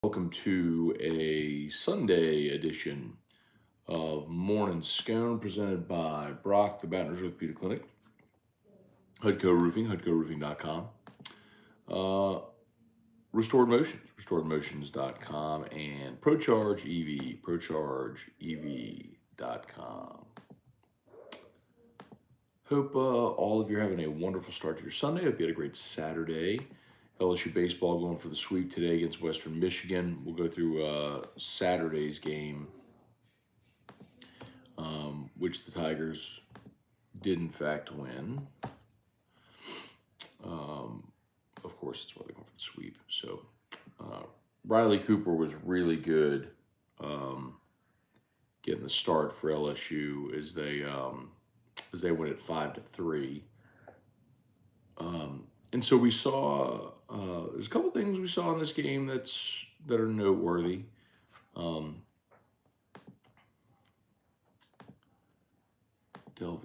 Welcome to a Sunday edition of Morning Scone presented by Brock, the Baton Rouge Orthopedic Clinic, Hudco Roofing, HudcoRoofing.com, uh, Restored Motions, RestoredMotions.com, and ProCharge EV, ProChargeEV.com. Hope all of you are having a wonderful start to your Sunday. Hope you had a great Saturday. LSU baseball going for the sweep today against Western Michigan. We'll go through Saturday's game, which the Tigers did in fact win. Of course, it's why they're going for the sweep. So Riley Cooper was really good getting the start for LSU as they win at 5-3. And so we saw there's a couple things we saw in this game that are noteworthy. Delve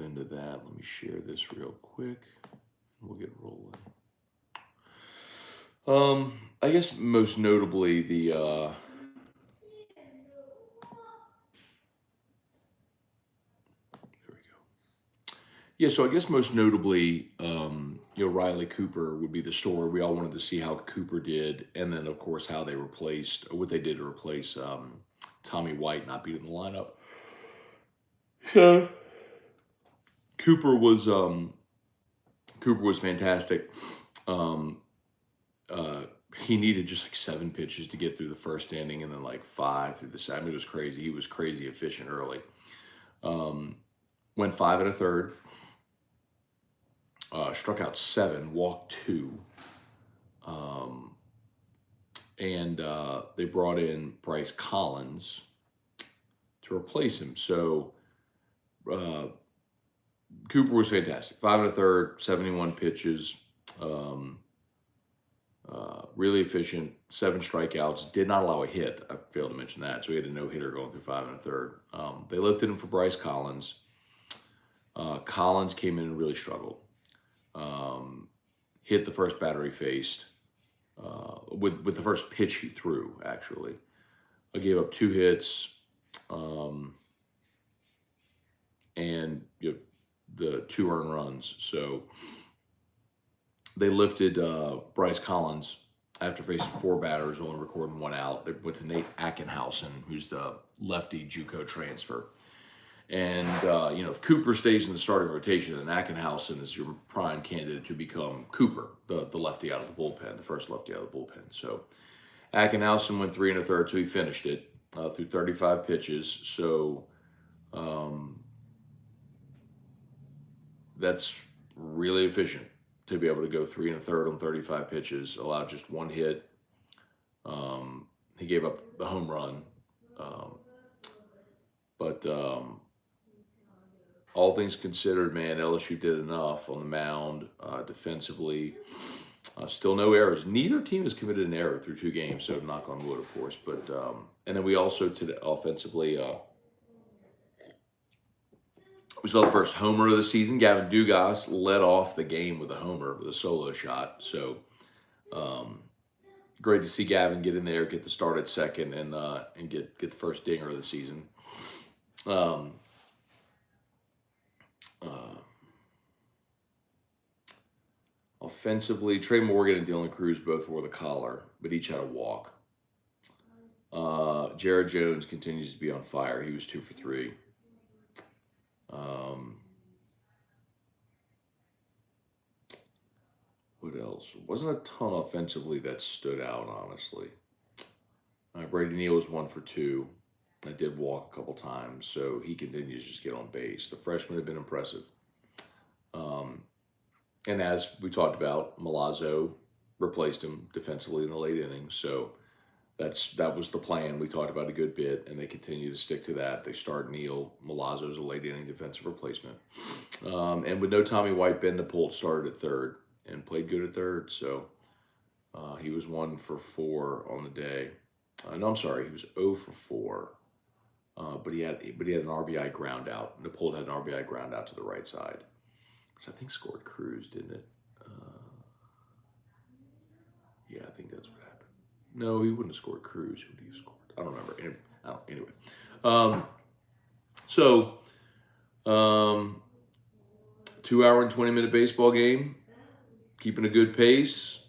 into that. Let me share this real quick. We'll get rolling. I guess most notably the there we go. Yeah, so I guess most notably, Riley Cooper would be the story. We all wanted to see how Cooper did, and then of course how they replaced, or what they did to replace Tommy White not being in the lineup. So Cooper was fantastic. He needed just like 7 pitches to get through the first inning, and then like 5 through the second. I mean, it was crazy. He was crazy efficient early. Went 5 1/3. Struck out 7, walked 2. And they brought in Bryce Collins to replace him. So Cooper was fantastic. 5 1/3, 71 pitches. Really efficient, 7 strikeouts, did not allow a hit. I failed to mention that. So he had a no-hitter going through 5 1/3. They lifted him for Bryce Collins. Collins came in and really struggled. Hit the first batter he faced with the first pitch he threw, actually. I gave up 2 hits and the 2 earned runs. So they lifted Bryce Collins after facing 4 batters, only recording 1 out. They went to Nate Ackenhausen, who's the lefty JUCO transfer. And, if Cooper stays in the starting rotation, then Ackenhausen is your prime candidate to become Cooper, the lefty out of the bullpen, the first lefty out of the bullpen. So Ackenhausen went 3 1/3, so he finished it through 35 pitches. So that's really efficient to be able to go 3 1/3 on 35 pitches, allowed just 1 hit. He gave up the home run. But all things considered, man, LSU did enough on the mound defensively. Still no errors. Neither team has committed an error through 2 games, so knock on wood, of course. But and then we also today offensively. We saw the first homer of the season. Gavin Dugas led off the game with a homer, with a solo shot. So great to see Gavin get in there, get the start at second, and get the first dinger of the season. Offensively, Trey Morgan and Dylan Cruz both wore the collar, but each had a walk. Jared Jones continues to be on fire. He was 2 for 3. What else? Wasn't a ton offensively that stood out, honestly. Brady Neal was 1 for 2. I did walk a couple times, so he continues to just get on base. The freshman have been impressive. And as we talked about, Milazzo replaced him defensively in the late innings. So that was the plan. We talked about a good bit, and they continue to stick to that. They start Neal. Milazzo's a late inning defensive replacement. And with no Tommy White, Ben DePolt started at third and played good at third. So he was 1 for 4 on the day. No, I'm sorry, he was 0 for 4. But he had an RBI ground out. DePolt had an RBI ground out to the right side, which I think scored Cruz, didn't it? Yeah, I think that's what happened. No, he wouldn't have scored. Cruz. Who would he have scored? I don't remember. Anyway. Um, so, 2 hour and 20-minute baseball game. Keeping a good pace.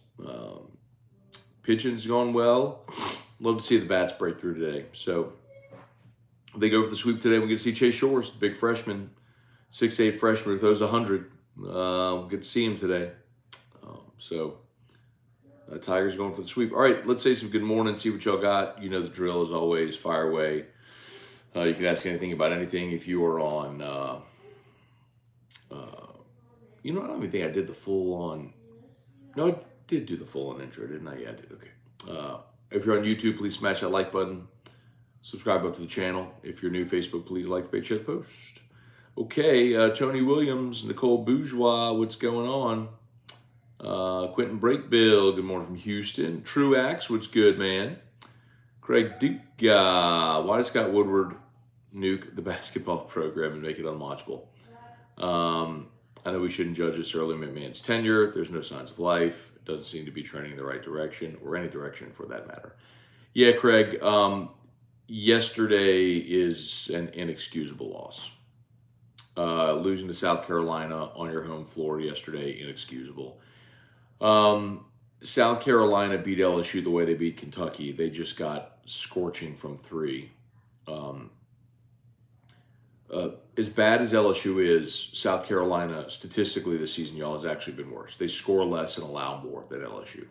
Pitching's going well. Love to see the bats break through today. So, they go for the sweep today. We get to see Chase Shores, the big freshman, 6'8" freshman who throws 100. Good to see him today. Tigers going for the sweep. All right, let's say some good morning, see what y'all got. You know the drill as always, fire away. You can ask anything about anything. If you are on, I don't even think I did the full on. No, I did do the full on intro, didn't I? Yeah, I did. Okay. If you're on YouTube, please smash that like button. Subscribe up to the channel. If you're new, Facebook, please like the page, share the post. Okay, Tony Williams, Nicole Bourgeois, what's going on? Quentin Breakbill, good morning from Houston. Truax, what's good, man? Craig Duke, why does Scott Woodward nuke the basketball program and make it unwatchable? I know we shouldn't judge this early McMahon's tenure. There's no signs of life. It doesn't seem to be trending in the right direction, or any direction for that matter. Yeah, Craig, yesterday is an inexcusable loss. Losing to South Carolina on your home floor yesterday, inexcusable. South Carolina beat LSU the way they beat Kentucky. They just got scorching from three. As bad as LSU is, South Carolina, statistically this season, y'all, has actually been worse. They score less and allow more than LSU.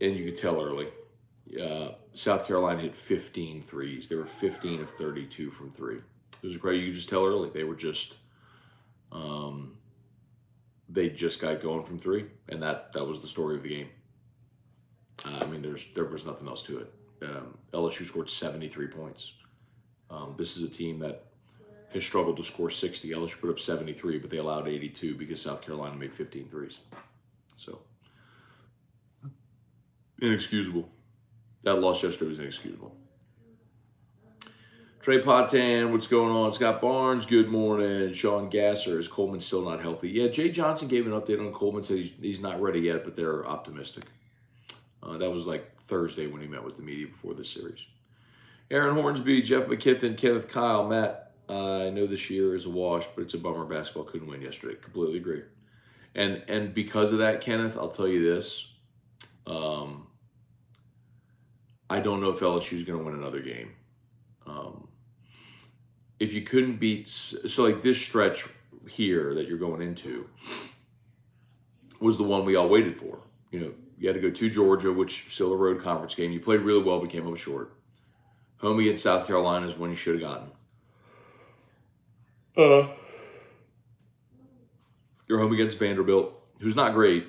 And you could tell early, South Carolina hit 15 threes. They were 15 of 32 from three. It was great. You could just tell early. They were just, they just got going from three, and that was the story of the game. There was nothing else to it. LSU scored 73 points. This is a team that has struggled to score 60. LSU put up 73, but they allowed 82 because South Carolina made 15 threes. So, inexcusable. That loss yesterday was inexcusable. Trey Potan, what's going on? Scott Barnes, good morning. Sean Gasser, is Coleman still not healthy? Yeah, Jay Johnson gave an update on Coleman, said he's not ready yet, but they're optimistic. That was like Thursday when he met with the media before this series. Aaron Hornsby, Jeff McKiffin, Kenneth Kyle, Matt, I know this year is a wash, but it's a bummer basketball couldn't win yesterday. Completely agree. And because of that, Kenneth, I'll tell you this. I don't know if LSU is going to win another game. If you couldn't beat, so like this stretch here that you're going into was the one we all waited for. You had to go to Georgia, which still a road conference game. You played really well, but came up short. Home against South Carolina is one you should have gotten. You're home against Vanderbilt, who's not great,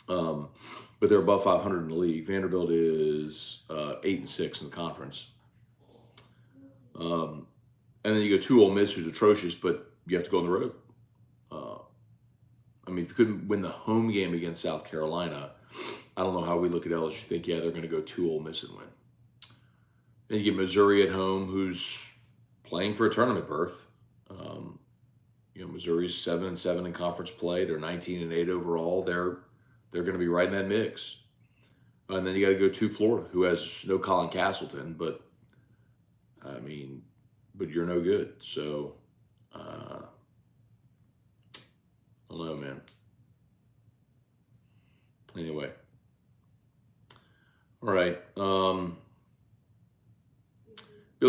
but they're above 500 in the league. Vanderbilt is 8-6 in the conference. And then you go to Ole Miss, who's atrocious, but you have to go on the road. If you couldn't win the home game against South Carolina, I don't know how we look at LSU. Think, yeah, they're going to go to Ole Miss and win. Then you get Missouri at home, who's playing for a tournament berth. Missouri's 7-7 in conference play. They're 19-8 overall. They're going to be right in that mix. And then you got to go to Florida, who has no Colin Castleton, but you're no good. So, I don't know, man. Anyway. All right. Bill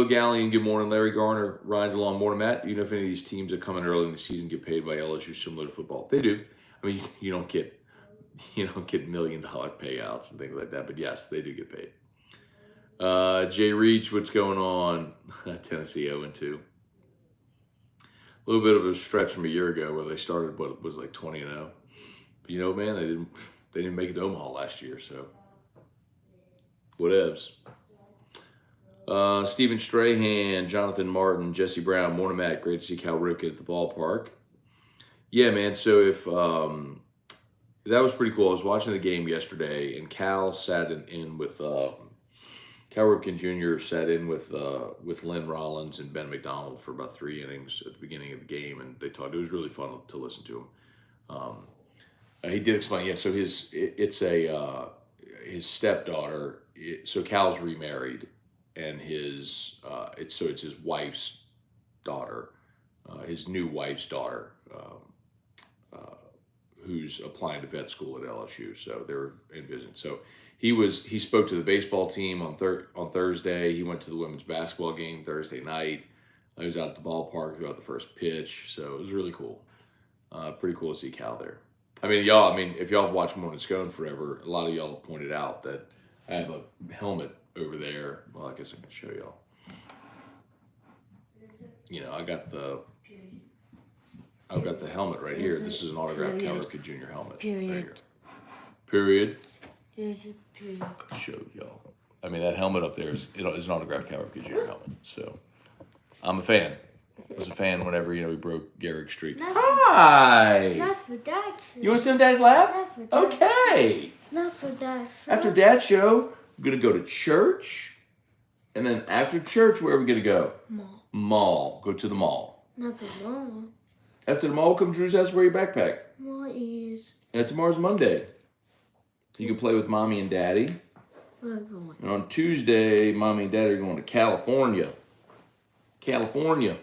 Gallion, good morning. Larry Garner, Ryan DeLong, morning. Matt, you know if any of these teams that come in early in the season get paid by LSU similar to football? They do. You don't get $1 million payouts and things like that, but yes, they do get paid. Jay Reach, what's going on? Tennessee 0-2. A little bit of a stretch from a year ago where they started what was like 20-0. But man, they didn't make it to Omaha last year, so whatevs. Stephen Strahan, Jonathan Martin, Jesse Brown, morning Matt, great to see Cal Ripken at the ballpark. Yeah, man, so if that was pretty cool. I was watching the game yesterday, and Cal sat in with Cal Ripken Jr. sat in with Lynn Rollins and Ben McDonald for about 3 innings at the beginning of the game, and they talked. It was really fun to listen to them. He did explain. Yeah, so his stepdaughter. So Cal's remarried, and it's his wife's daughter, his new wife's daughter, uh, who's applying to vet school at LSU. So they're in visiting. So he spoke to the baseball team on Thursday. He went to the women's basketball game Thursday night. He was out at the ballpark throughout the first pitch. So it was really cool. Pretty cool to see Cal there. I mean, y'all. I mean, if y'all have watched Morning Scone forever, a lot of y'all have pointed out that I have a helmet over there. Well, I guess I can show y'all. I've got the helmet right here. This is an autographed Cal Ripken Jr. helmet. Period. Period. I showed y'all. I mean, that helmet up there is an autographed Cal Ripken Jr. helmet. So I'm a fan. I was a fan whenever we broke Garrick's streak. Hi. Not for Dad. You want to sit on Dad's lap? Not for Dad. Okay. Not for Dad. After Dad's show, we're gonna go to church, and then after church, where are we gonna go? Mall. Go to the mall. Not the mall. After the mall, come to Drew's house, wear your backpack. Mall is. And tomorrow's Monday, so you can play with Mommy and Daddy. We're going. And on Tuesday, Mommy and Daddy are going to California. California.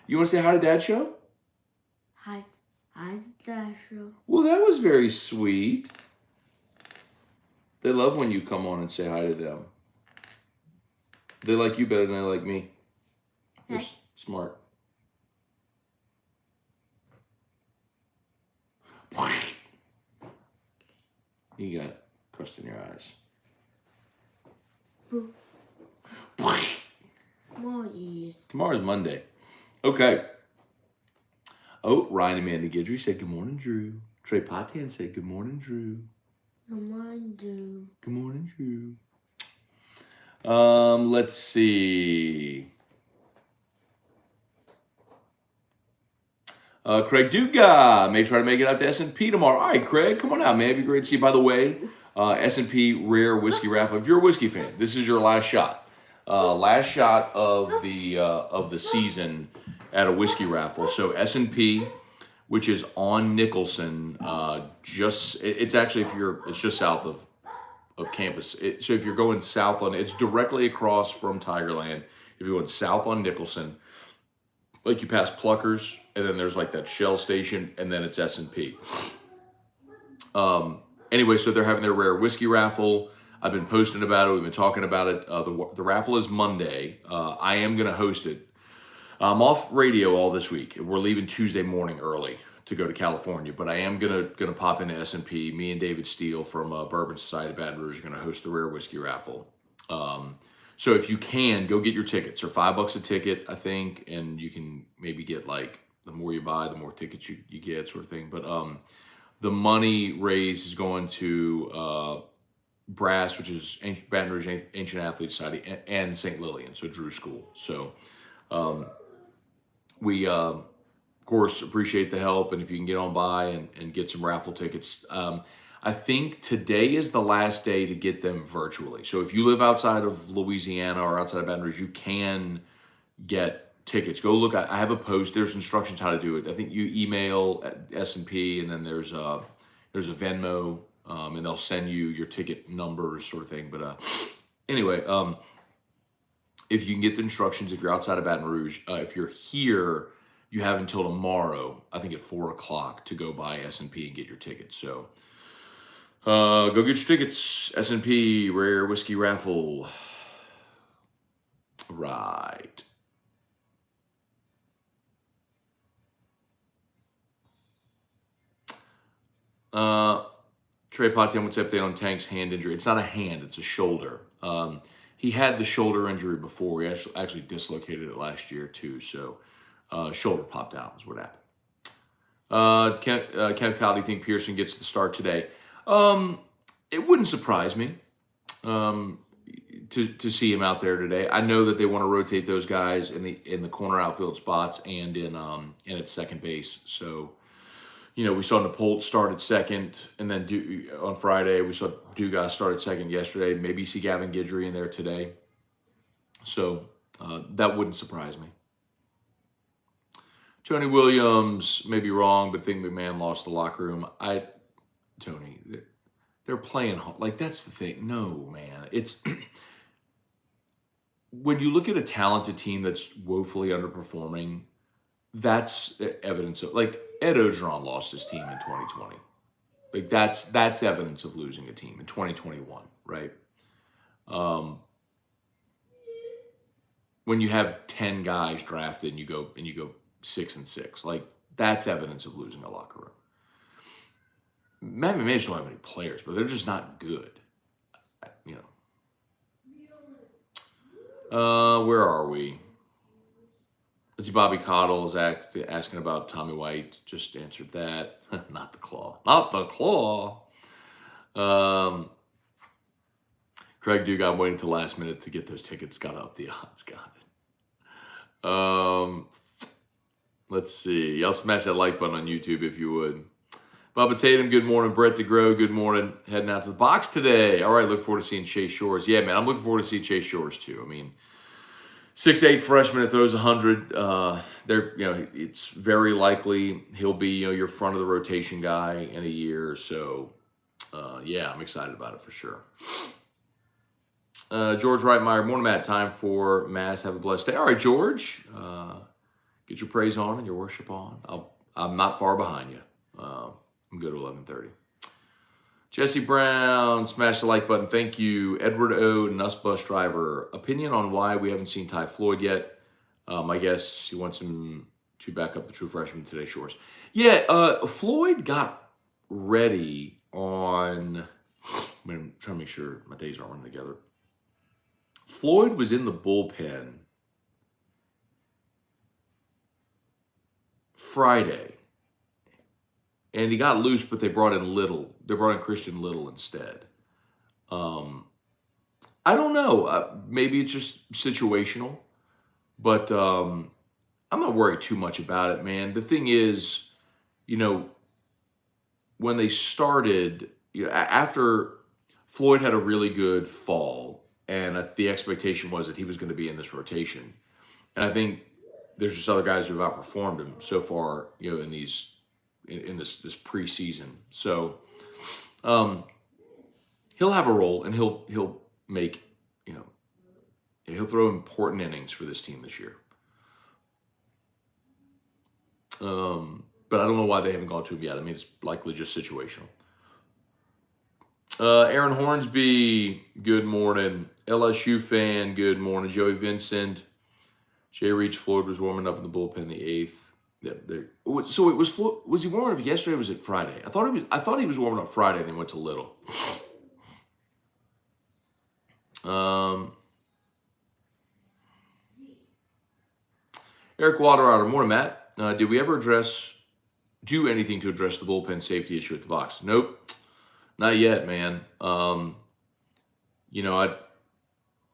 You want to say hi to Dad's show? Hi, Dad show. Well, that was very sweet. They love when you come on and say hi to them. They like you better than they like me. You're smart. You got crust in your eyes. Tomorrow's Monday. Okay. Oh, Ryan and Amanda Guidry said good morning, Drew. Trey Patan said good morning, Drew. Good morning, Drew. Good morning, Drew. Let's see. Craig Duga may try to make it out to S&P tomorrow. All right, Craig, come on out, man. It'd be great to see you. By the way, S&P Rare Whiskey Raffle. If you're a whiskey fan, this is your last shot. Last shot of the season at a whiskey raffle. So S&P, which is on Nicholson, it's actually it's just south of campus. So if you're going south it's directly across from Tigerland. If you're going south on Nicholson, like you pass Pluckers, and then there's like that Shell station, and then it's S&P. Anyway, so they're having their rare whiskey raffle. I've been posting about it. We've been talking about it. The raffle is Monday. I am going to host it. I'm off radio all this week. We're leaving Tuesday morning early to go to California, but I am gonna pop into S&P. Me and David Steele from Bourbon Society of Baton Rouge are gonna host the rare whiskey raffle. So if you can, go get your tickets. They're $5 a ticket, I think, and you can maybe get like the more you buy, the more tickets you get, sort of thing. But the money raised is going to Brass, which is Baton Rouge Ancient Athlete Society, and St. Lillian, so Drew School. So we, of course, appreciate the help, and if you can get on by and get some raffle tickets. I think today is the last day to get them virtually. So if you live outside of Louisiana or outside of Baton Rouge, you can get tickets. Go look. I have a post. There's instructions how to do it. I think you email S&P, and then there's a Venmo, and they'll send you your ticket numbers, sort of thing. But anyway, if you can get the instructions, if you're outside of Baton Rouge, if you're here, you have until tomorrow, I think at 4:00, to go by S&P and get your tickets. So go get your tickets. S&P Rare Whiskey Raffle. Right. Trey Potian, what's up there on Tank's hand injury? It's not a hand, it's a shoulder. He had the shoulder injury before. He actually dislocated it last year too. So shoulder popped out is what happened. Kenneth Kyle, do you think Pearson gets the start today? It wouldn't surprise me to see him out there today. I know that they want to rotate those guys in the corner outfield spots and in at second base. So, we saw Napolt start at second, and then on Friday we saw Dugas start at second yesterday. Maybe see Gavin Guidry in there today. So that wouldn't surprise me. Tony Williams may be wrong, but think McMahon lost the locker room. Tony, they're playing like that's the thing. No, man, it's when you look at a talented team that's woefully underperforming, that's evidence of like Ed Ogeron lost his team in 2020. Like that's evidence of losing a team in 2021, right? When you have 10 guys drafted and you go 6-6, like that's evidence of losing a locker room. Matt McMahon just don't have any players, but they're just not good. You know. Where are we? Let's see. Bobby Coddle is asking about Tommy White. Just answered that. Not the claw. Not the claw. Craig Dugan waiting till last minute to get those tickets. Got up the odds. Got it. Let's see. Y'all smash that like button on YouTube if you would. Bubba Tatum, good morning. Brett DeGrow, good morning. Heading out to the box today. All right, look forward to seeing Chase Shores. Yeah, man, I'm looking forward to see Chase Shores too. I mean, 6'8" freshman that throws 100. It's very likely he'll be, your front of the rotation guy in a year. So, yeah, I'm excited about it for sure. George Reitmeyer, morning, Matt. Time for Mass. Have a blessed day. All right, George, get your praise on and your worship on. I'm not far behind you. I'm good at 11:30. Jesse Brown, smash the like button. Thank you. Edward O, Nuss Bus Driver. Opinion on why we haven't seen Ty Floyd yet? I guess he wants him to back up the true freshman today, Shores. Yeah, Floyd got ready on. I'm trying to make sure my days aren't running together. Floyd was in the bullpen Friday. And he got loose, but they brought in Little. They brought in Christian Little instead. I don't know. Maybe it's just situational. But I'm not worried too much about it, man. The thing is, when they started, after Floyd had a really good fall, and the expectation was that he was going to be in this rotation. And I think there's just other guys who have outperformed him so far, in this preseason. So he'll have a role, and he'll make, he'll throw important innings for this team this year. But I don't know why they haven't gone to him yet. I mean, it's likely just situational. Aaron Hornsby, good morning. LSU fan, good morning. Joey Vincent. Jay Reach, Floyd was warming up in the bullpen in the 8th. So it was he warming up yesterday or was it Friday? I thought he was warming up Friday and then went to Little. Eric Waterauder, morning, Matt. Did we ever do anything to address the bullpen safety issue at the box? Nope, not yet, man.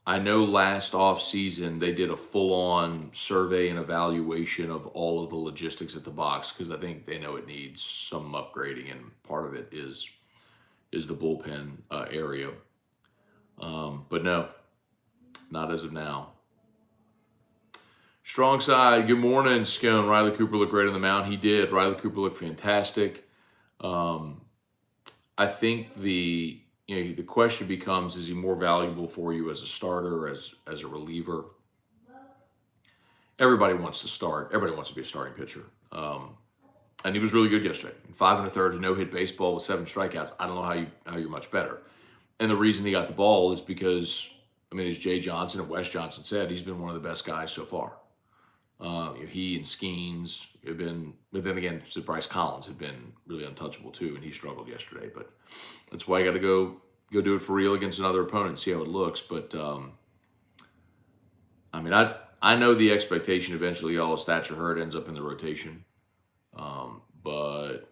I know last off season they did a full-on survey and evaluation of all of the logistics at the box because I think they know it needs some upgrading, and part of it is the bullpen area. But no, not as of now. Strong side, good morning, Scone. Riley Cooper looked great on the mound. He did. Riley Cooper looked fantastic. I think the question becomes, is he more valuable for you as a starter or as a reliever? Everybody wants to start. Everybody wants to be a starting pitcher. And he was really good yesterday. 5 1/3, no-hit baseball with 7 strikeouts. I don't know how you're much better. And the reason he got the ball is because, as Jay Johnson and Wes Johnson said, he's been one of the best guys so far. He and Skeens have been, but then again, Bryce Collins had been really untouchable too, and he struggled yesterday. But that's why you got to go do it for real against another opponent and see how it looks. But I know the expectation eventually all of Thatcher Hurd ends up in the rotation. But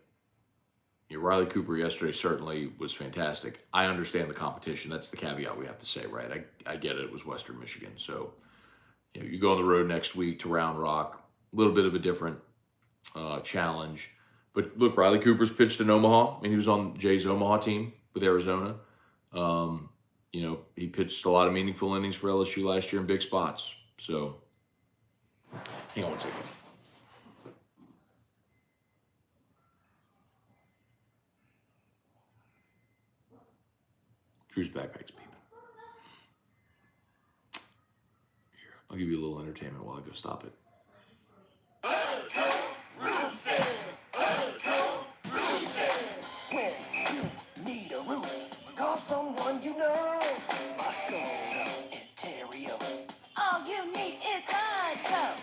Riley Cooper yesterday certainly was fantastic. I understand the competition. That's the caveat we have to say, right? I get it. It was Western Michigan. So, you go on the road next week to Round Rock, a little bit of a different challenge. But look, Riley Cooper's pitched in Omaha. He was on Jay's Omaha team with Arizona. He pitched a lot of meaningful innings for LSU last year in big spots. So, hang on one second. Drew's backpack's beeping. Here, I'll give you a little entertainment while I go stop it. When you need a roof, call someone you know. Scone and Terrio. All you need is Hardco.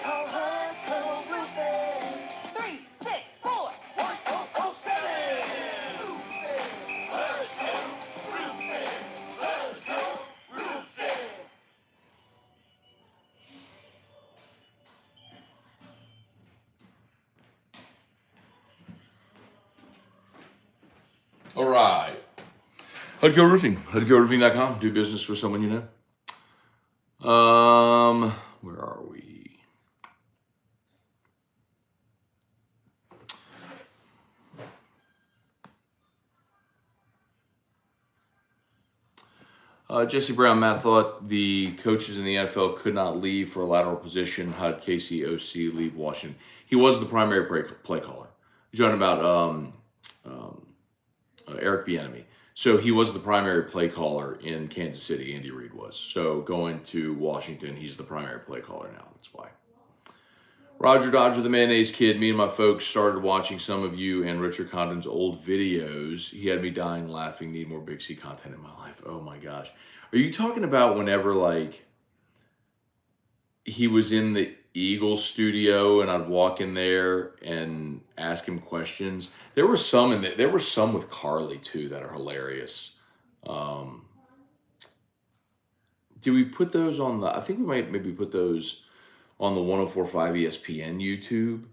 Call Hardco Roofing. 364-1007. All right. Hudco Roofing. HudcoRoofing.com. Do business with someone you know. Where are we? Jesse Brown, Matt thought the coaches in the NFL could not leave for a lateral position. How did Casey OC leave Washington? He was the primary play caller. You're talking about Eric Bieniemy. So he was the primary play caller in Kansas City. Andy Reid was. So going to Washington, he's the primary play caller now. That's why. Roger Dodger, the mayonnaise kid. Me and my folks started watching some of you and Richard Condon's old videos. He had me dying laughing. Need more Big C content in my life. Oh my gosh. Are you talking about whenever like he was in the Eagles studio and I'd walk in there and ask him questions? There were some in there were some with Carly too that are hilarious. Do we put those on the? I think we might maybe put those on the 104.5 ESPN YouTube.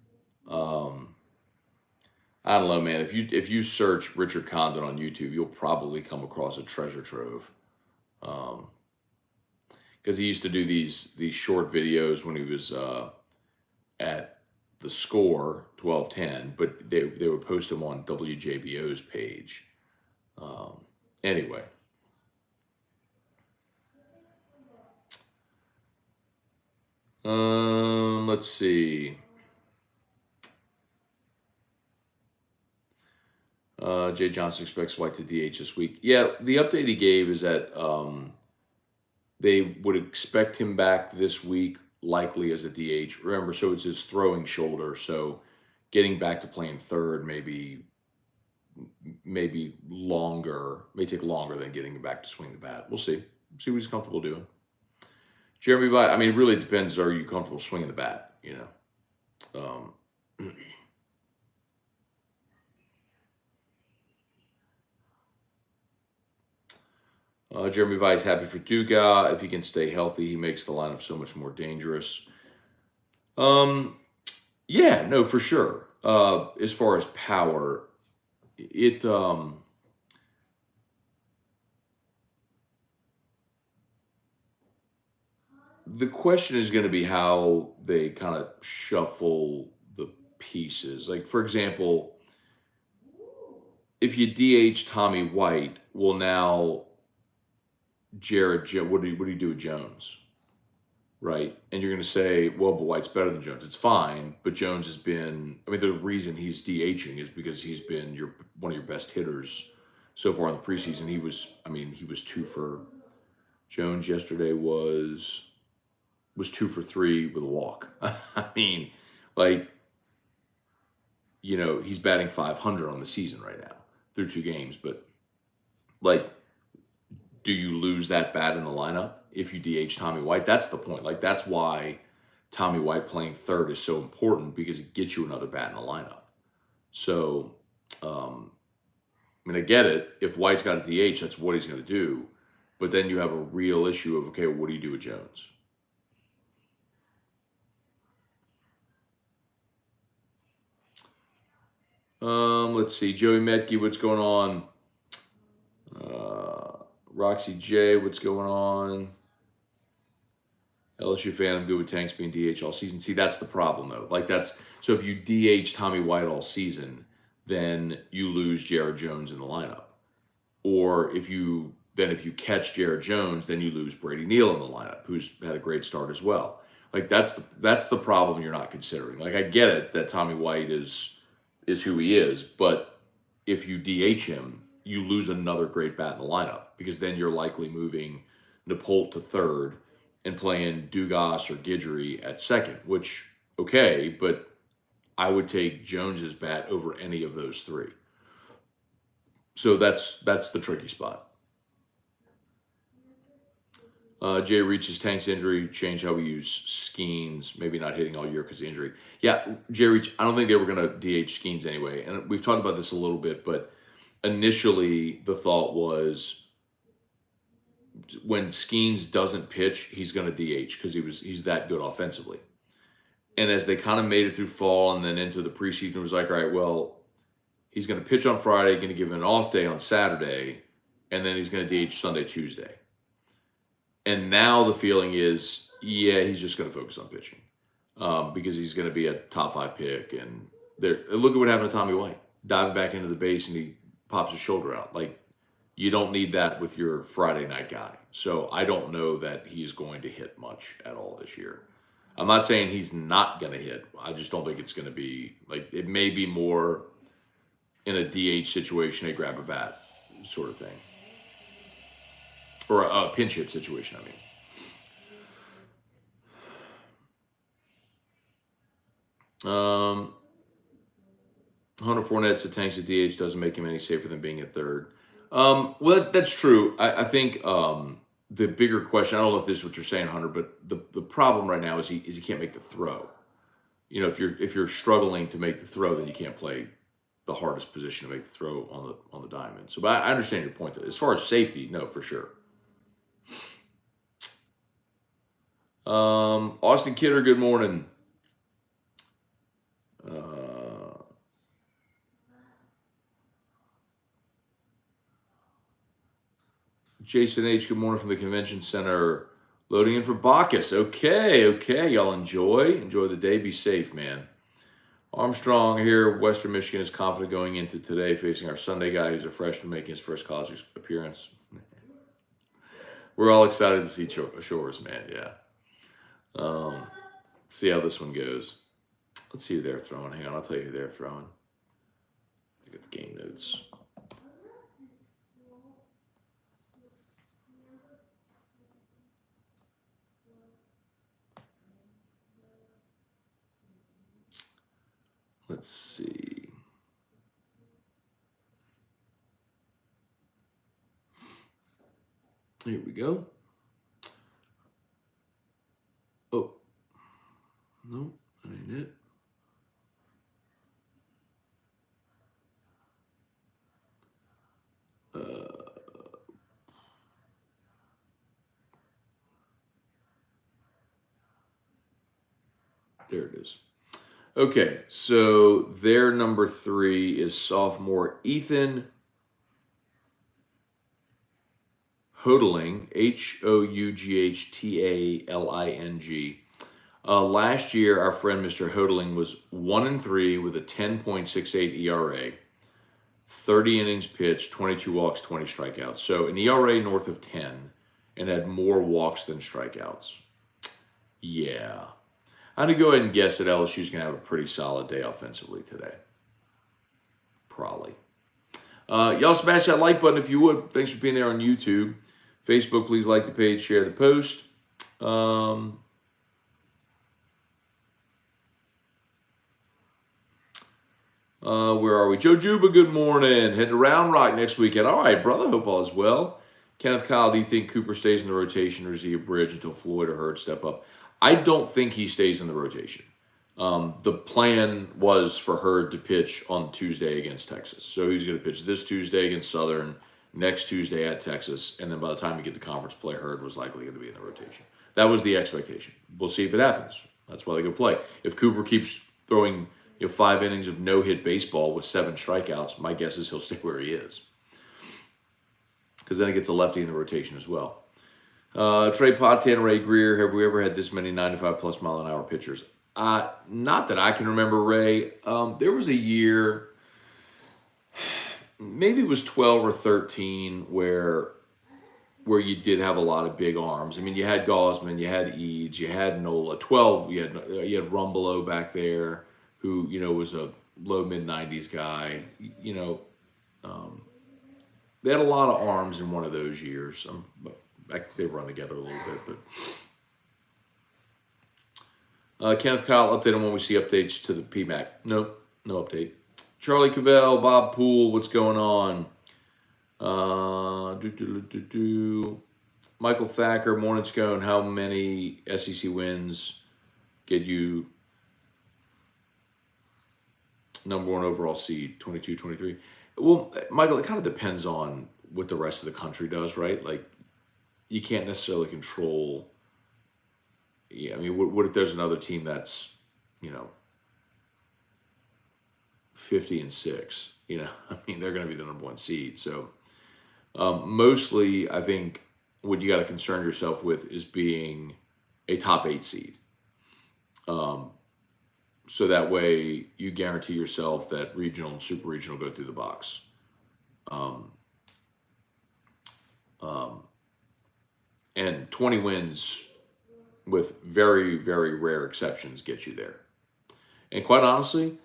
I don't know, man. If you search Richard Condon on YouTube, you'll probably come across a treasure trove. Because he used to do these short videos when he was at the Score 1210, but they would post them on WJBO's page. Anyway. Let's see. Jay Johnson expects White to DH this week. Yeah, the update he gave is that they would expect him back this week, likely as a DH. Remember, so it's his throwing shoulder, so getting back to playing third maybe longer, may take longer than getting him back to swing the bat. We'll see. See what he's comfortable doing. Jeremy Vi, I mean, it really depends. Are you comfortable swinging the bat? You know. Jeremy Vi is happy for Duga. If he can stay healthy, he makes the lineup so much more dangerous. Yeah, no, for sure. As far as power, the question is going to be how they kind of shuffle the pieces. Like, for example, if you DH Tommy White, well, now what do you do with Jones? Right? And you're going to say, well, but White's better than Jones. It's fine, but Jones has been, I mean, the reason he's DHing is because he's been one of your best hitters so far in the preseason. He was 2 for, Jones yesterday was 2 for 3 with a walk. I mean, like, you know, he's batting .500 on the season right now through 2 games. But, like, do you lose that bat in the lineup if you DH Tommy White? That's the point. Like, that's why Tommy White playing third is so important, because it gets you another bat in the lineup. So, I mean, I get it. If White's got a DH, that's what he's going to do. But then you have a real issue of, okay, what do you do with Jones? Let's see. Joey Metke, what's going on? Roxy J, what's going on? LSU fan, I'm good with Tanks being DH all season. See, that's the problem, though. Like, so if you DH Tommy White all season, then you lose Jared Jones in the lineup. Or if you catch Jared Jones, then you lose Brady Neal in the lineup, who's had a great start as well. Like, that's the problem you're not considering. Like, I get it that Tommy White is is who he is. But if you DH him, you lose another great bat in the lineup because then you're likely moving Napolt to third and playing Dugas or Guidry at second, which, okay, but I would take Jones's bat over any of those three. So that's the tricky spot. Jay reaches Tank's injury, change how we use Skeens, maybe not hitting all year because of injury. Yeah, Jay Reach, I don't think they were going to DH Skeens anyway. And we've talked about this a little bit, but initially the thought was when Skeens doesn't pitch, he's going to DH because he's that good offensively. And as they kind of made it through fall and then into the preseason, it was like, all right, well, he's going to pitch on Friday, going to give him an off day on Saturday, and then he's going to DH Sunday, Tuesday. And now the feeling is, yeah, he's just going to focus on pitching because he's going to be a top 5 pick. And look at what happened to Tommy White. Diving back into the base and he pops his shoulder out. Like, you don't need that with your Friday night guy. So I don't know that he's going to hit much at all this year. I'm not saying he's not going to hit. I just don't think it's going to be, like, it may be more in a DH situation, they grab a bat sort of thing. Or a pinch hit situation, I mean. Hunter Fournette said Tanks at DH doesn't make him any safer than being at third. Well, that's true. I think the bigger question, I don't know if this is what you're saying, Hunter, but the problem right now is he can't make the throw. You know, if you're struggling to make the throw, then you can't play the hardest position to make the throw on the diamond. So, but I understand your point. As far as safety, no, for sure. Austin Kidder, good morning. Jason H, good morning from the convention center. Loading in for Bacchus. Okay. Y'all enjoy the day. Be safe, man. Armstrong here. Western Michigan is confident going into today, facing our Sunday guy who's a freshman making his first college appearance. We're all excited to see Shores, man. Yeah. See how this one goes. Let's see who they're throwing. Hang on, I'll tell you who they're throwing. Look at the game notes. Let's see. Here we go. Oh. No, that ain't it. There it is. Okay, so their number 3 is sophomore Ethan Houghtling, Houghtaling. Last year, our friend Mr. Houghtling was 1-3 with a 10.68 ERA, 30 innings pitched, 22 walks, 20 strikeouts. So an ERA north of 10 and had more walks than strikeouts. Yeah. I'm going to go ahead and guess that LSU's going to have a pretty solid day offensively today. Probably. Y'all smash that like button if you would. Thanks for being there on YouTube. Facebook, please like the page, share the post. Where are we? Joe Juba, good morning. Heading to Round Rock next weekend. All right, brother. Hope all is well. Kenneth Kyle, do you think Cooper stays in the rotation or is he a bridge until Floyd or Hurd step up? I don't think he stays in the rotation. The plan was for Hurd to pitch on Tuesday against Texas. So he's going to pitch this Tuesday against Southern, next Tuesday at Texas, and then by the time we get to conference play, Hurd was likely going to be in the rotation. That was the expectation. We'll see if it happens. That's why they go play. If Cooper keeps throwing 5 innings of no-hit baseball with 7 strikeouts, my guess is he'll stay where he is. Because then it gets a lefty in the rotation as well. Trey Potan, Ray Greer, have we ever had this many 95-plus mile-an-hour pitchers? Not that I can remember, Ray. There was a year, maybe it was 12 or 13, where you did have a lot of big arms. I mean, you had Gosman, you had Eads, you had Nola. 12, you had Rumbelow back there, who was a low mid 90s guy. They had a lot of arms in one of those years. They run together a little bit, but Kenneth Kyle, update on when we see updates to the PMAC. Nope, no update. Charlie Cavell, Bob Poole, what's going on? Michael Thacker, Morning Scone, how many SEC wins get you number one overall seed, 22, 23? Well, Michael, it kind of depends on what the rest of the country does, right? Like, you can't necessarily control. Yeah, I mean, what if there's another team that's, 50-6? I mean, they're going to be the number one seed. So, mostly, I think what you got to concern yourself with is being a top 8 seed. So that way you guarantee yourself that regional and super regional go through the box. And 20 wins with very, very rare exceptions get you there. And quite honestly,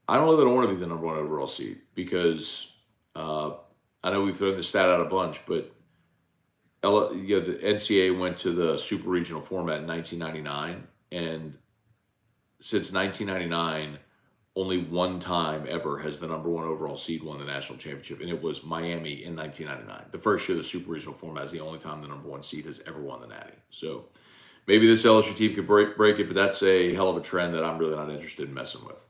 I don't know that I want to be the number one overall seed because I know we've thrown the stat out a bunch, but the NCAA went to the super regional format in 1999, and since 1999, only one time ever has the number one overall seed won the national championship, and it was Miami in 1999. The first year of the super regional format is the only time the number one seed has ever won the Natty. So maybe this LSU team could break it, but that's a hell of a trend that I'm really not interested in messing with.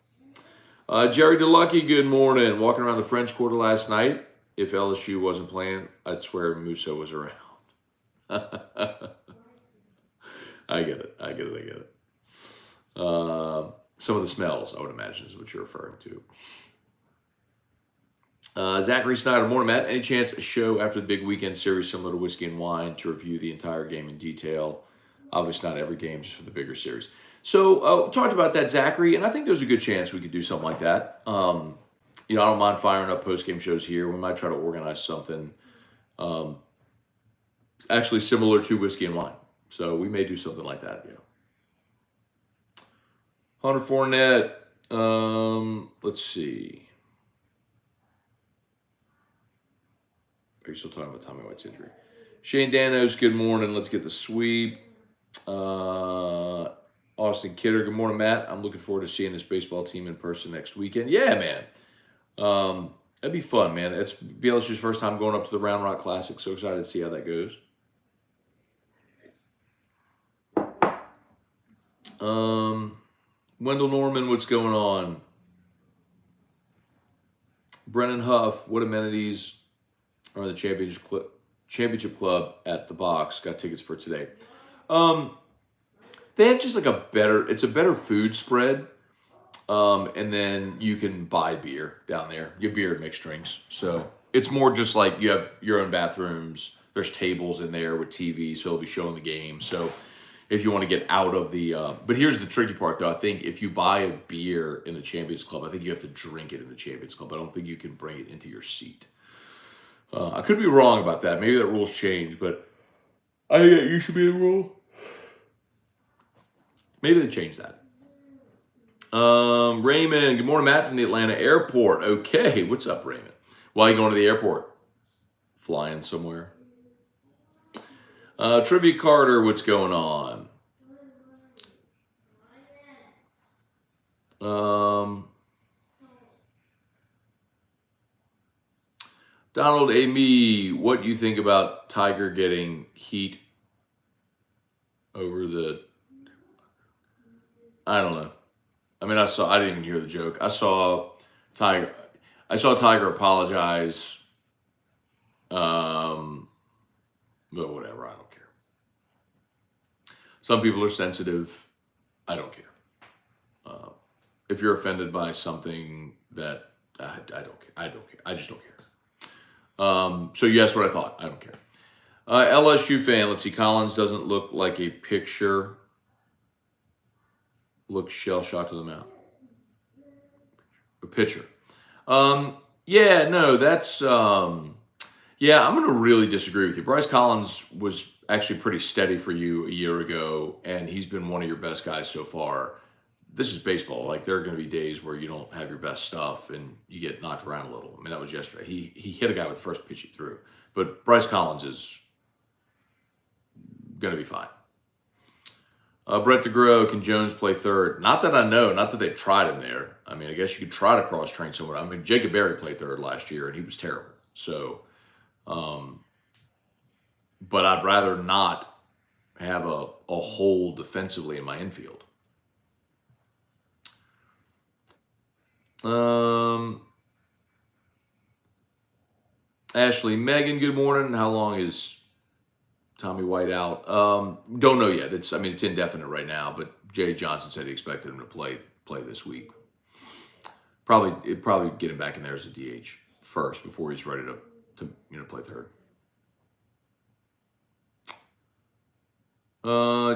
Jerry DeLucky, good morning. Walking around the French Quarter last night. If LSU wasn't playing, I'd swear Musso was around. I get it. Some of the smells, I would imagine, is what you're referring to. Zachary Snyder, morning, Matt. Any chance a show after the big weekend series similar to Whiskey and Wine to review the entire game in detail? Obviously not every game, just for the bigger series. So we talked about that, Zachary, and I think there's a good chance we could do something like that. I don't mind firing up post-game shows here. We might try to organize something actually similar to Whiskey and Wine. So we may do something like that, Hunter Fournette, let's see. Are you still talking about Tommy White's injury? Shane Danos, good morning. Let's get the sweep. Austin Kidder, good morning, Matt. I'm looking forward to seeing this baseball team in person next weekend. Yeah, man. That'd be fun, man. It's LSU's first time going up to the Round Rock Classic. So excited to see how that goes. Wendell Norman, what's going on? Brennan Huff, what amenities are in the championship club at the box? Got tickets for today. They have just like it's a better food spread. And then you can buy beer down there. You have beer and mixed drinks. So it's more just like you have your own bathrooms. There's tables in there with TV, so it'll be showing the game. So if you want to get out of the but here's the tricky part, though. I think if you buy a beer in the Champions Club, I think you have to drink it in the Champions Club. I don't think you can bring it into your seat. I could be wrong about that. Maybe that rule's changed, but I think it used to be the rule. Maybe they changed that. Raymond, good morning, Matt from the Atlanta airport. Okay, what's up, Raymond? Why are you going to the airport? Flying somewhere? Trivia Carter, what's going on? Donald Amy, what do you think about Tiger getting heat over the... I don't know. I mean, I didn't even hear the joke. I saw Tiger apologize. But whatever, I don't care. Some people are sensitive. I don't care. If you're offended by something that I don't care. I don't care. I just don't care. So yes, what I thought. I don't care. LSU fan. Let's see. Collins doesn't look like a picture. Looks shell-shocked to the mouth. A pitcher. Yeah, no, that's... yeah, I'm going to really disagree with you. Bryce Collins was actually pretty steady for you a year ago, and he's been one of your best guys so far. this is baseball. Like, there are going to be days where you don't have your best stuff and you get knocked around a little. I mean, that was yesterday. He hit a guy with the first pitch he threw. But Bryce Collins is going to be fine. Brett DeGrow, can Jones play third? Not that I know. Not that they've tried him there. I mean, I guess you could try to cross-train someone. I mean, Jacob Berry played third last year, and he was terrible. So, but I'd rather not have a hole defensively in my infield. Ashley, Megan, good morning. How long is Tommy White out? Don't know yet. It's indefinite right now, but Jay Johnson said he expected him to play this week. Probably get him back in there as a DH first before he's ready to play third.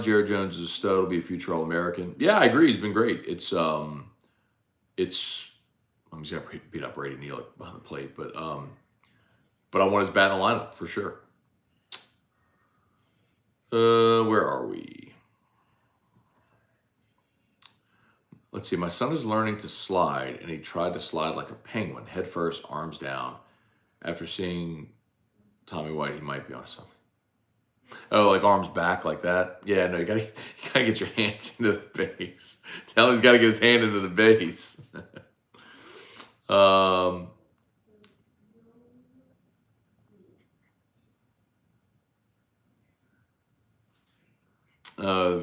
Jared Jones is a stud. Will be a future All-American. Yeah, I agree. He's been great. He's got to beat up Brady Neal behind the plate, but I want his bat in the lineup for sure. Where are we? Let's see. My son is learning to slide, and he tried to slide like a penguin, head first, arms down. After seeing Tommy White, he might be on something. Oh, like arms back like that? Yeah, no, you gotta get your hands into the base. Tell him he's got to get his hand into the base. The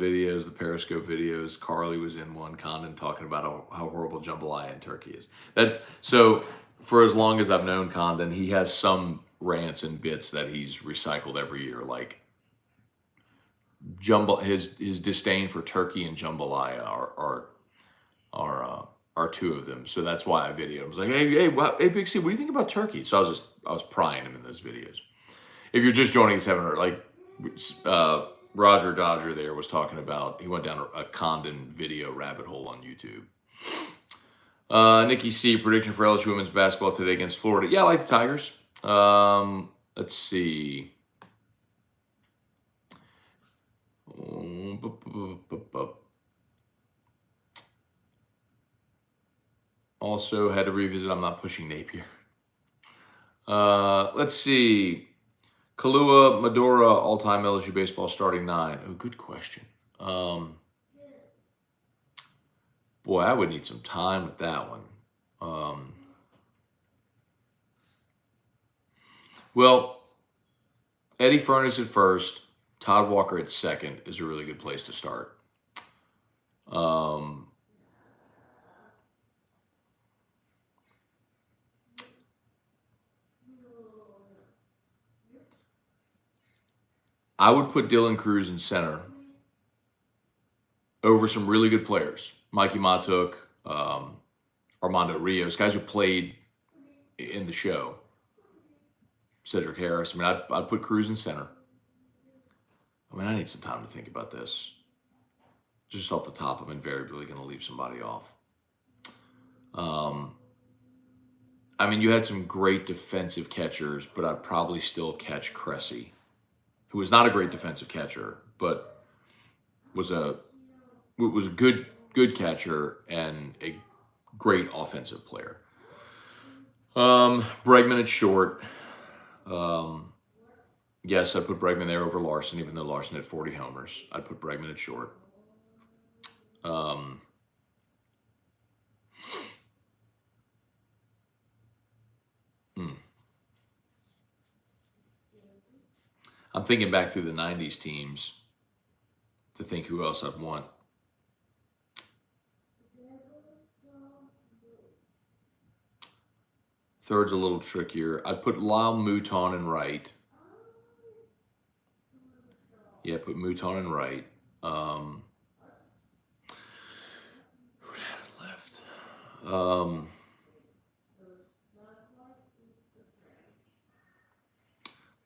videos, the Periscope videos. Carly was in one. Condon talking about how horrible jambalaya in Turkey is. So for as long as I've known Condon, he has some rants and bits that he's recycled every year, like his disdain for turkey and jambalaya are two of them. So that's why I videoed him. I was like, hey, Big C, what do you think about turkey? So I was prying him in those videos. If you're just joining us, haven't heard, like Roger Dodger there was talking about, he went down a Condon video rabbit hole on YouTube. Nikki C, prediction for LSU women's basketball today against Florida. Yeah, I like the Tigers. Let's see. Also had to revisit, I'm not pushing Napier. Let's see. Kalua Medora, all-time LSU baseball starting 9. Oh, good question. Boy, I would need some time with that one. Well, Eddie Furnace at first, Todd Walker at second is a really good place to start. I would put Dylan Cruz in center over some really good players. Mikey Matuk, Armando Rios, guys who played in the show. Cedric Harris. I mean, I'd put Cruz in center. I mean, I need some time to think about this. Just off the top, I'm invariably going to leave somebody off. I mean, you had some great defensive catchers, but I'd probably still catch Cressy, who was not a great defensive catcher, but was a good catcher and a great offensive player. Bregman at short. Yes, I'd put Bregman there over Larson, even though Larson had 40 homers. I'd put Bregman at short. I'm thinking back through the 90s teams to think who else I'd want. Third's a little trickier. I'd put Lyle Mouton in right. Yeah, put Mouton in right. Who would I have left?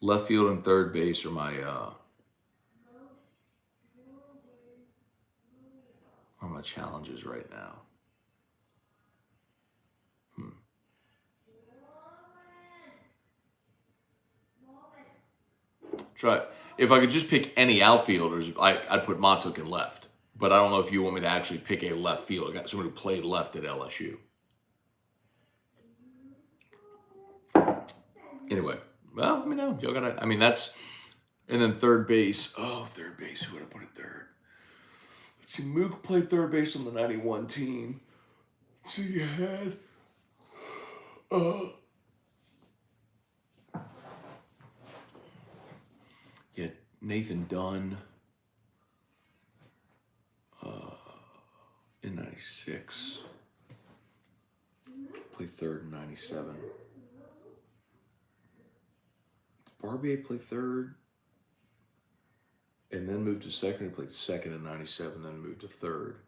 Left field and third base are my challenges right now. Try. If I could just pick any outfielders, I'd put Matuk in left. But I don't know if you want me to actually pick a left field. I got someone who played left at LSU. Anyway, well, let me know. Y'all gotta, I mean, that's, and then third base. Oh, third base. Who would I put at third? Let's see. Mook played third base on the 91 team. So you had, you had Nathan Dunn in 96. Played third in 97. Barbier played third and then moved to second. He played second in 97, then moved to third.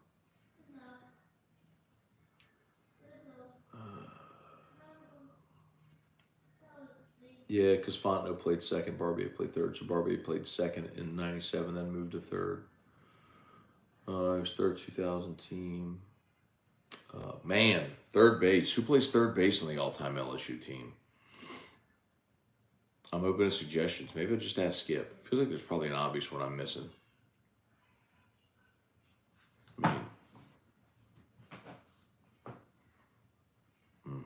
Yeah, because Fontenot played second, Barbier played third. So Barbier played second in 97, then moved to third. It was third 2000 team. Man, third base. Who plays third base on the all-time LSU team? I'm open to suggestions. Maybe I'll just ask Skip. Feels like there's probably an obvious one I'm missing. I mean,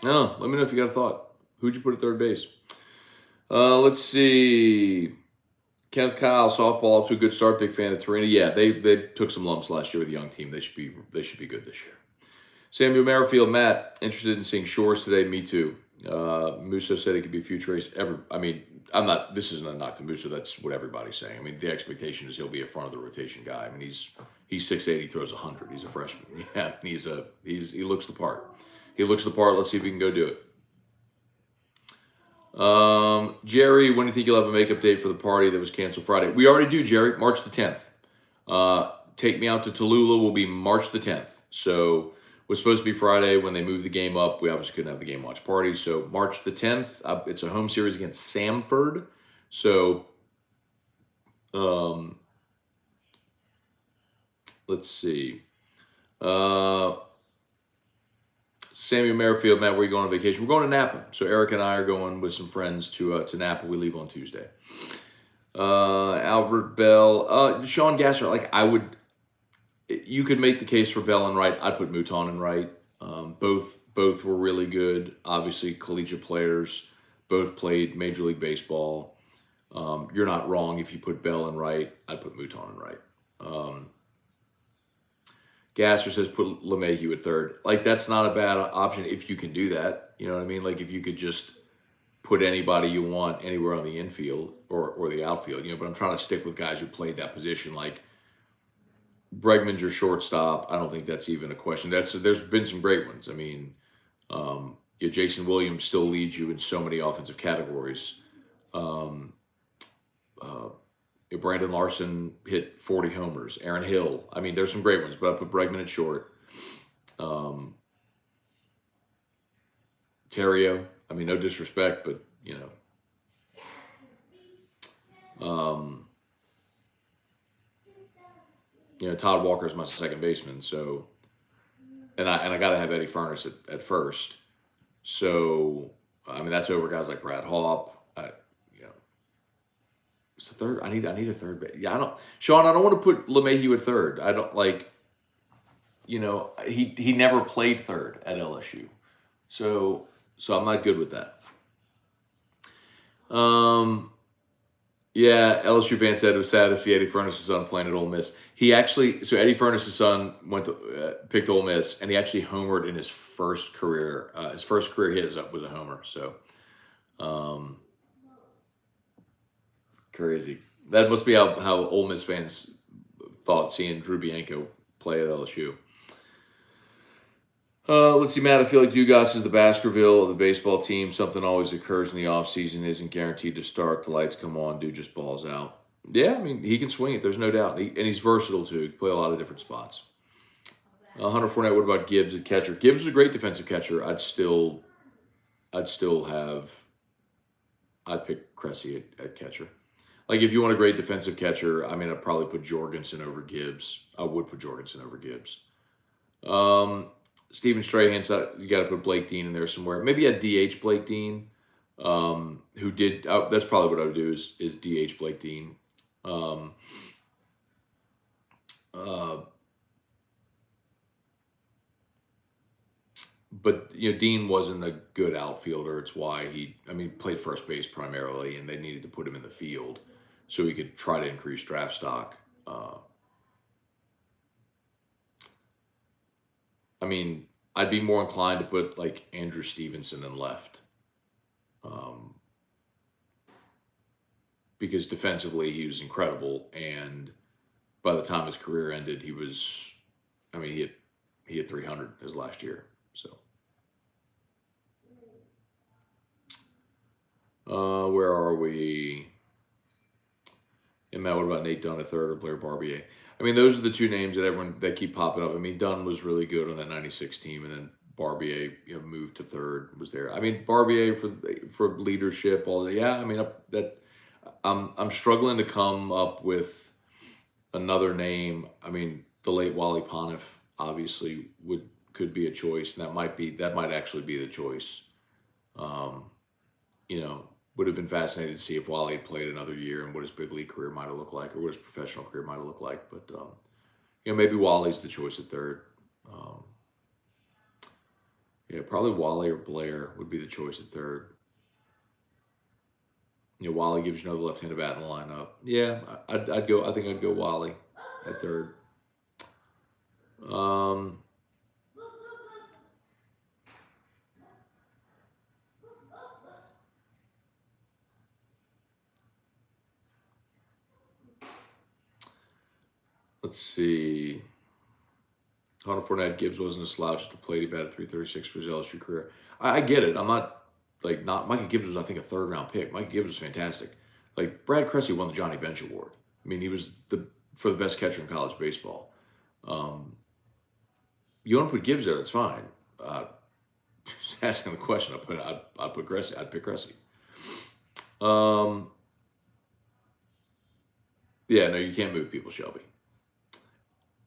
No, let me know if you got a thought. Who'd you put at third base? Let's see. Kenneth Kyle, softball, off to a good start. Big fan of Torino. Yeah, they took some lumps last year with the young team. They should be good this year. Samuel Merrifield, Matt, interested in seeing Shores today. Me too. Musso said he could be a future ace. I mean, I'm not. This isn't a knock to Musso. That's what everybody's saying. I mean, the expectation is he'll be a front of the rotation guy. I mean, he's 6'8", he throws 100. He's a freshman. Yeah, he looks the part. He looks the part. Let's see if he can go do it. Jerry, when do you think you'll have a makeup date for the party that was canceled Friday? We already do, Jerry. March the 10th. Take Me Out to Tallulah will be March the 10th. So it was supposed to be Friday when they moved the game up. We obviously couldn't have the game watch party. So March the 10th. It's a home series against Samford. So let's see. Samuel Merrifield, Matt, where are you going on vacation? We're going to Napa. So Eric and I are going with some friends to Napa. We leave on Tuesday. Albert Bell, Sean Gasser. You could make the case for Bell and Wright. I'd put Mouton and Wright. Both were really good. Obviously, collegiate players. Both played Major League Baseball. You're not wrong if you put Bell and Wright. I'd put Mouton and Wright. Gasser says put LeMahieu at third. That's not a bad option if you can do that. You know what I mean? If you could just put anybody you want anywhere on the infield or the outfield. But I'm trying to stick with guys who played that position. Bregman's your shortstop. I don't think that's even a question. There's been some great ones. I mean, Jason Williams still leads you in so many offensive categories. Brandon Larson hit 40 homers. Aaron Hill. I mean, there's some great ones, but I put Bregman at short. Terrio. I mean, no disrespect, but Todd Walker is my second baseman. So, and I got to have Eddie Furnace at first. So, I mean, that's over guys like Brad Haupt. It's the third. I need a third base. Yeah, Sean, I don't want to put LeMahieu at third. I don't he never played third at LSU. So I'm not good with that. Yeah, LSU fan said it was sad to see Eddie Furnace's son playing at Ole Miss. Eddie Furnace's son picked Ole Miss, and he actually homered in his first career. His first career hit was a homer. So, crazy. That must be how Ole Miss fans thought seeing Drew Bianco play at LSU. Let's see, Matt. I feel like Dugas is the Baskerville of the baseball team. Something always occurs in the offseason, isn't guaranteed to start. The lights come on, dude just balls out. Yeah, I mean, he can swing it. There's no doubt. And he's versatile, too. He can play a lot of different spots. Hunter Fournette, what about Gibbs at catcher? Gibbs is a great defensive catcher. I'd pick Cressy at catcher. If you want a great defensive catcher, I mean, I'd probably put Jorgensen over Gibbs. I would put Jorgensen over Gibbs. Steven Strahan said you got to put Blake Dean in there somewhere. Maybe a DH Blake Dean, who did. That's probably what I would do is DH Blake Dean. Um, but Dean wasn't a good outfielder. It's why he played first base primarily, and they needed to put him in the field so he could try to increase draft stock. I'd be more inclined to put like Andrew Stevenson in left, because defensively he was incredible, and by the time his career ended, he was, he hit 300 his last year. So, where are we? And Matt, what about Nate Dunn at third or Blair Barbier? Those are the two names that keep popping up. Dunn was really good on that '96 team, and then Barbier, moved to third, was there. Barbier for leadership, all that. Yeah, I'm struggling to come up with another name. The late Wally Pontiff obviously could be a choice, and that might actually be the choice. Would have been fascinating to see if Wally had played another year and what his big league career might have looked like, or what his professional career might have looked like. But maybe Wally's the choice at third. Probably Wally or Blair would be the choice at third. Wally gives you another left-handed bat in the lineup. Yeah, I'd go. I think I'd go Wally at third. Let's see. Hunter Fournette, Gibbs wasn't a slouch at the plate. He batted .336 for his LSU career. I get it. I'm not Micah Gibbs was, I think, a third-round pick. Micah Gibbs was fantastic. Like, Brad Cressy won the Johnny Bench Award. He was for the best catcher in college baseball. You want to put Gibbs there, that's fine. Just asking the question, I'd put Cressy. I'd pick Cressy. Yeah, no, you can't move people, Shelby.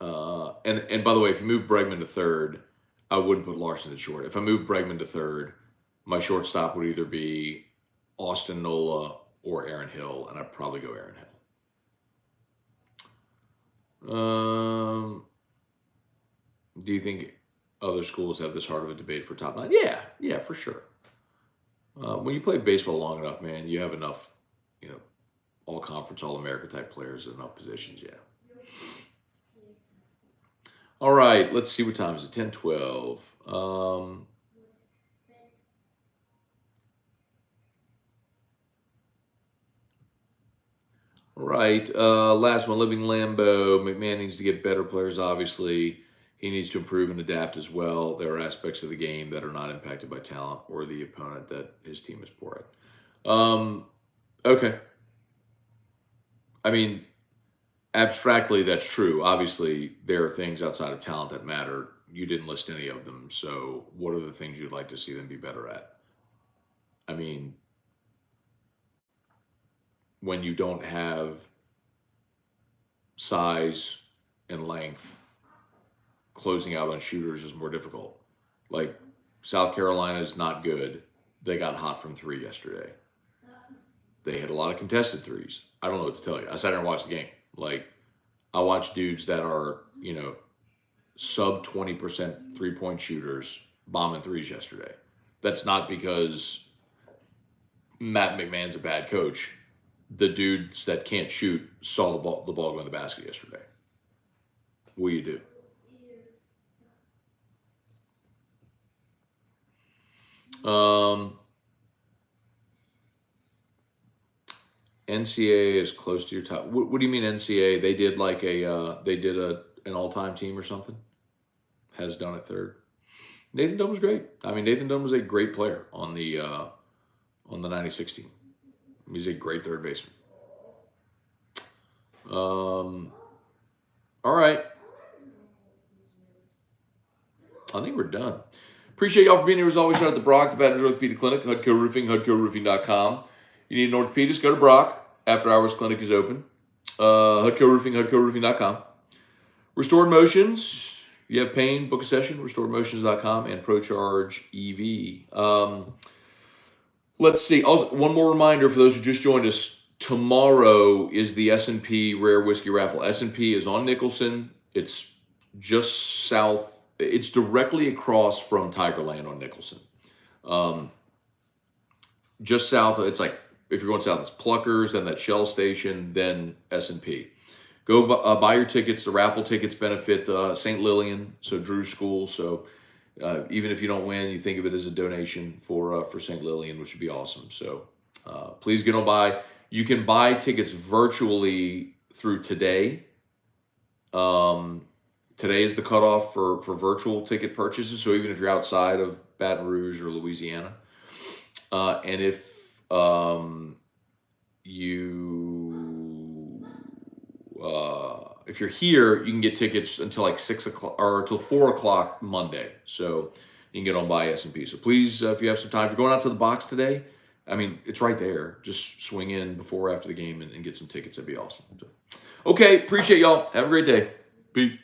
And by the way, if you move Bregman to third, I wouldn't put Larson at short. If I move Bregman to third, my shortstop would either be Austin Nola or Aaron Hill, and I'd probably go Aaron Hill. Do you think other schools have this hard of a debate for top 9? Yeah, for sure. When you play baseball long enough, man, you have enough, all conference, all America type players at enough positions. Yeah. All right, let's see what time is it. 10:12. All right, last one. Living Lambeau. McMahon needs to get better players. Obviously, he needs to improve and adapt as well. There are aspects of the game that are not impacted by talent or the opponent that his team is poor at. Okay. Abstractly, that's true. Obviously, there are things outside of talent that matter. You didn't list any of them. So what are the things you'd like to see them be better at? When you don't have size and length, closing out on shooters is more difficult. Like, South Carolina is not good. They got hot from three yesterday. They hit a lot of contested threes. I don't know what to tell you. I sat there and watched the game. I watch dudes that are, sub 20% three-point shooters bombing threes yesterday. That's not because Matt McMahon's a bad coach. The dudes that can't shoot saw the ball go in the basket yesterday. What do you do? NCAA is close to your top. What do you mean NCAA? They did an all-time team or something. Has done at third. Nathan Dunn was great. Nathan Dunn was a great player on the '96 team. He's a great third baseman. All right. I think we're done. Appreciate y'all for being here as always. Shout out to Brock, the Baton Rouge Orthopedic Clinic, Hudco Roofing, HudcoRoofing.com. You need an orthopedist, go to Brock. After Hours Clinic is open. Hudco Roofing, HudcoRoofing.com. Restored Motions. You have pain, book a session, restoredmotions.com, and ProCharge EV. Let's see. Also, one more reminder for those who just joined us. tomorrow is the S&P Rare Whiskey Raffle. S&P is on Nicholson. It's just south. It's directly across from Tigerland on Nicholson. Just south. It's like, if you're going south, it's Pluckers, then that Shell station, then S&P. Go buy your tickets. The raffle tickets benefit St. Lillian, so Drew's school. So even if you don't win, you think of it as a donation for St. Lillian, which would be awesome. So please get on by. You can buy tickets virtually through today. Today is the cutoff for virtual ticket purchases. So even if you're outside of Baton Rouge or Louisiana, and if you're here, you can get tickets until like 6 o'clock or until 4 o'clock Monday. So you can get on by S&P. So please, if you have some time, if you're going out to the box today, I mean, it's right there. Just swing in before or after the game and get some tickets. That'd be awesome. So, okay, appreciate y'all. Have a great day. Peace.